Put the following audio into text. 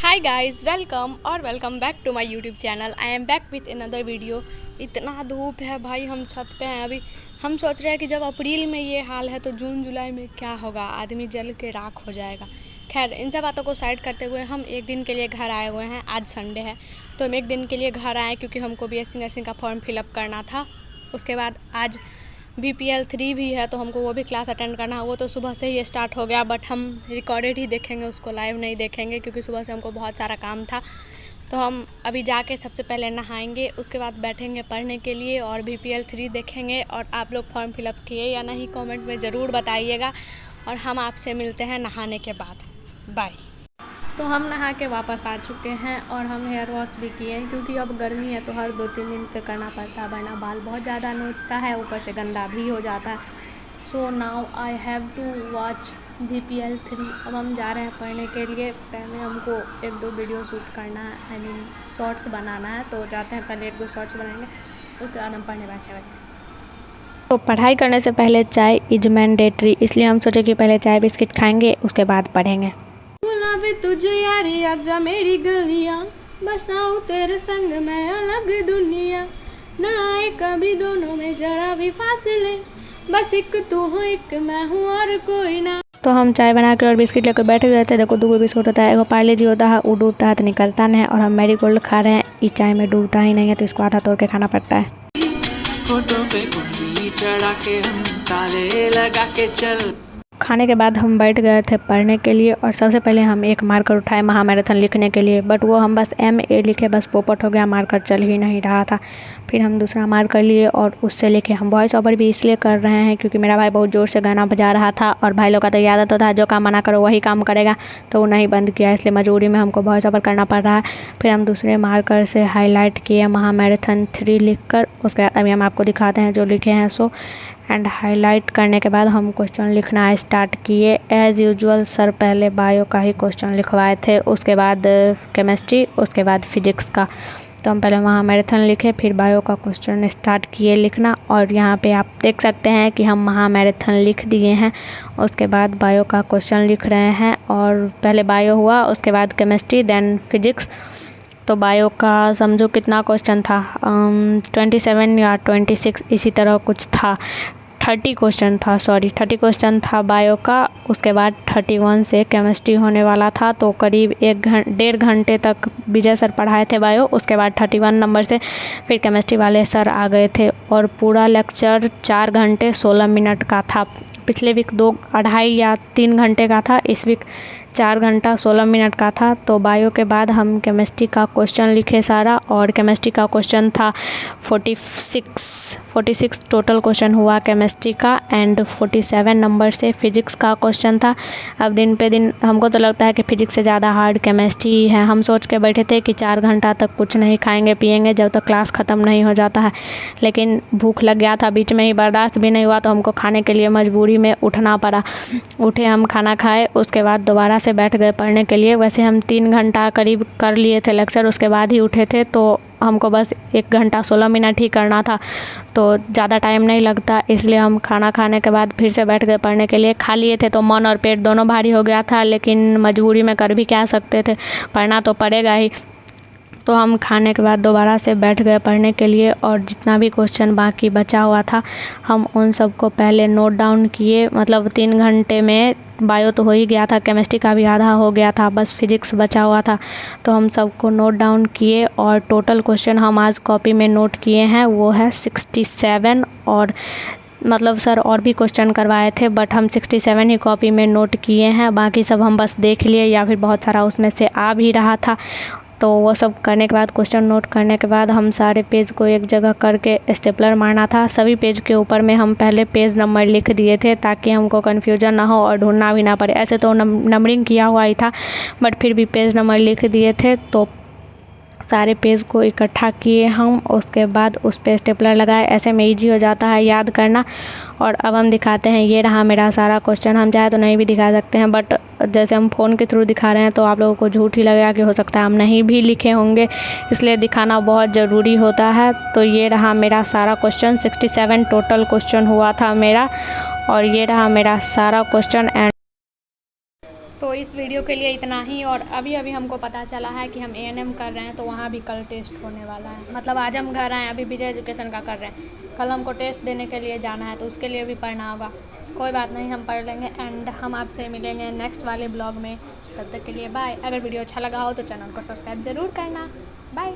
Hi guys, welcome back to my YouTube channel. I am back with another video. इतना धूप है भाई, हम छत पे हैं अभी। हम सोच रहे हैं कि जब अप्रैल में ये हाल है तो जून जुलाई में क्या होगा, आदमी जल के राख हो जाएगा। खैर, इन सब बातों को साइड करते हुए हम एक दिन के लिए घर आए हुए हैं। आज संडे है तो हम एक दिन के लिए घर आए क्योंकि हमको BSc नर्सिंग का फॉर्म फिलअप करना था। उसके बाद आज BPL 3 भी है तो हमको वो भी क्लास अटेंड करना है। वो तो सुबह से ही स्टार्ट हो गया, बट हम रिकॉर्डेड ही देखेंगे, उसको लाइव नहीं देखेंगे क्योंकि सुबह से हमको बहुत सारा काम था। तो हम अभी जाके सबसे पहले नहाएंगे, उसके बाद बैठेंगे पढ़ने के लिए और BPL 3 देखेंगे। और आप लोग फॉर्म फिलअप किए या नहीं कमेंट में ज़रूर बताइएगा। और हम आपसे मिलते हैं नहाने के बाद। बाय। तो हम नहा के वापस आ चुके हैं और हम हेयर वॉश भी किए हैं क्योंकि अब गर्मी है तो हर 2-3 दिन पे करना पड़ता है, वरना बाल बहुत ज़्यादा नोचता है, ऊपर से गंदा भी हो जाता है। So now I have to watch BPL 3। अब हम जा रहे हैं पढ़ने के लिए। पहले हमको 1-2 वीडियो शूट करना है, आई मीन शॉर्ट्स बनाना है। तो जाते हैं, पहले 1-2 शॉर्ट्स बनाएंगे, उसके बाद हम पढ़ने बैठेंगे। तो पढ़ाई करने से पहले चाय इज मैंडेटरी, इसलिए हम सोचे कि पहले चाय बिस्किट खाएंगे, उसके बाद पढ़ेंगे। बुलावे तुझे यारी आजा मेरी गलियां, बसाऊं तेरे संग मैं अलग दुनिया, ना आए कभी दोनों में जरा भी फासले, बस एक तू हो एक मैं हूँ और कोई ना। तो हम चाय बना के और बिस्किट लेकर बैठे हुए थे। देखो 2 बिस्कुट होता है, एगो पार्ले जी होता है, वो डूबता है तो निकलता नहीं है, और हम मैरी गोल्ड खा रहे हैं, ये चाय में डूबता ही नहीं है तो इसको आधा तोड़ के खाना पड़ता है। फोटो पे कुंडली चढ़ा के हम ताले लगा के चल। खाने के बाद हम बैठ गए थे पढ़ने के लिए और सबसे पहले हम एक मार्कर उठाए महामैराथन लिखने के लिए, बट वो हम बस MA लिखे, बस पोपट हो गया, मार्कर चल ही नहीं रहा था। फिर हम दूसरा मार्कर लिए और उससे लेके हम वॉइस ओवर भी इसलिए कर रहे हैं क्योंकि मेरा भाई बहुत ज़ोर से गाना बजा रहा था और भाई लोग का तो याद आता था जो काम मना करो वही काम करेगा, तो वो नहीं बंद किया, इसलिए मजबूरी में हमको वॉइस ओवर करना पड़ रहा है। फिर हम दूसरे मार्कर से हाईलाइट किए महामैराथन 3 लिख कर। उसके बाद अभी हम आपको दिखाते हैं जो लिखे हैं सो। एंड हाईलाइट करने के बाद हम क्वेश्चन लिखना स्टार्ट किए। एज़ यूजुअल सर पहले बायो का ही क्वेश्चन लिखवाए थे, उसके बाद केमिस्ट्री, उसके बाद फिजिक्स का। तो हम पहले महामैराथन लिखे, फिर बायो का क्वेश्चन स्टार्ट किए लिखना। और यहाँ पे आप देख सकते हैं कि हम महामैराथन लिख दिए हैं, उसके बाद बायो का क्वेश्चन लिख रहे हैं। और पहले बायो हुआ, उसके बाद केमिस्ट्री, देन फिजिक्स। तो बायो का समझो कितना क्वेश्चन था, 27 या 26 इसी तरह कुछ था। 30 क्वेश्चन था बायो का। उसके बाद 31 से केमिस्ट्री होने वाला था, तो करीब 1-1.5 घंटे तक विजय सर पढ़ाए थे बायो। उसके बाद 31 नंबर से फिर केमिस्ट्री वाले सर आ गए थे और पूरा लेक्चर 4 घंटे 16 मिनट का था। पिछले वीक 2-2.5 या 3 घंटे का था, इस वीक 4 घंटा 16 मिनट का था। तो बायो के बाद हम केमिस्ट्री का क्वेश्चन लिखे सारा, और केमिस्ट्री का क्वेश्चन था 46 टोटल क्वेश्चन हुआ केमिस्ट्री का। एंड 47 नंबर से फिजिक्स का क्वेश्चन था। अब दिन पे दिन हमको तो लगता है कि फिजिक्स से ज़्यादा हार्ड केमिस्ट्री ही है। हम सोच के बैठे थे कि 4 घंटा तक कुछ नहीं खाएंगे पिएंगे जब तक क्लास ख़त्म नहीं हो जाता है, लेकिन भूख लग गया था बीच में ही, बर्दाश्त भी नहीं हुआ तो हमको खाने के लिए मजबूरी में उठना पड़ा। उठे, हम खाना खाए, उसके बाद दोबारा से बैठ गए पढ़ने के लिए। वैसे हम 3 घंटा करीब कर लिए थे लेक्चर, उसके बाद ही उठे थे, तो हमको बस 1 घंटा 16 मिनट ही करना था, तो ज़्यादा टाइम नहीं लगता, इसलिए हम खाना खाने के बाद फिर से बैठ गए पढ़ने के लिए। खा लिए थे तो मन और पेट दोनों भारी हो गया था, लेकिन मजबूरी में कर भी क्या सकते थे, पढ़ना तो पड़ेगा ही। तो हम खाने के बाद दोबारा से बैठ गए पढ़ने के लिए, और जितना भी क्वेश्चन बाकी बचा हुआ था हम उन सब को पहले नोट डाउन किए। मतलब 3 घंटे में बायो तो हो ही गया था, केमिस्ट्री का भी आधा हो गया था, बस फिजिक्स बचा हुआ था, तो हम सबको नोट डाउन किए। और टोटल क्वेश्चन हम आज कॉपी में नोट किए हैं वो है 67। और मतलब सर और भी क्वेश्चन करवाए थे, बट हम 67 ही कॉपी में नोट किए हैं, बाकी सब हम बस देख लिए या फिर बहुत सारा उसमें से आ भी रहा था। तो वो सब करने के बाद, क्वेश्चन नोट करने के बाद, हम सारे पेज को एक जगह करके स्टेपलर मारना था। सभी पेज के ऊपर में हम पहले पेज नंबर लिख दिए थे ताकि हमको कन्फ्यूजन ना हो और ढूंढना भी ना पड़े। ऐसे तो नंबरिंग किया हुआ ही था, बट फिर भी पेज नंबर लिख दिए थे। तो सारे पेज को इकट्ठा किए हम, उसके बाद उस पे स्टेपलर लगाए, ऐसे में ईजी हो जाता है याद करना। और अब हम दिखाते हैं, ये रहा मेरा सारा क्वेश्चन। हम चाहे तो नहीं भी दिखा सकते हैं, बट जैसे हम फ़ोन के थ्रू दिखा रहे हैं तो आप लोगों को झूठ ही लगेगा कि हो सकता है हम नहीं भी लिखे होंगे, इसलिए दिखाना बहुत ज़रूरी होता है। तो ये रहा मेरा सारा क्वेश्चन, 67 टोटल क्वेश्चन हुआ था मेरा, और ये रहा मेरा सारा क्वेश्चन। एंड तो इस वीडियो के लिए इतना ही। और अभी अभी हमको पता चला है कि हम A&M कर रहे हैं, तो वहाँ भी कल टेस्ट होने वाला है। मतलब आज हम घर आए, अभी विजय एजुकेशन का कर रहे हैं, कल हमको टेस्ट देने के लिए जाना है, तो उसके लिए भी पढ़ना होगा। कोई बात नहीं, हम पढ़ लेंगे। एंड हम आपसे मिलेंगे नेक्स्ट वाले ब्लॉग में। तब तक के लिए बाय। अगर वीडियो अच्छा लगा हो तो चैनल को सब्सक्राइब ज़रूर करना। बाय।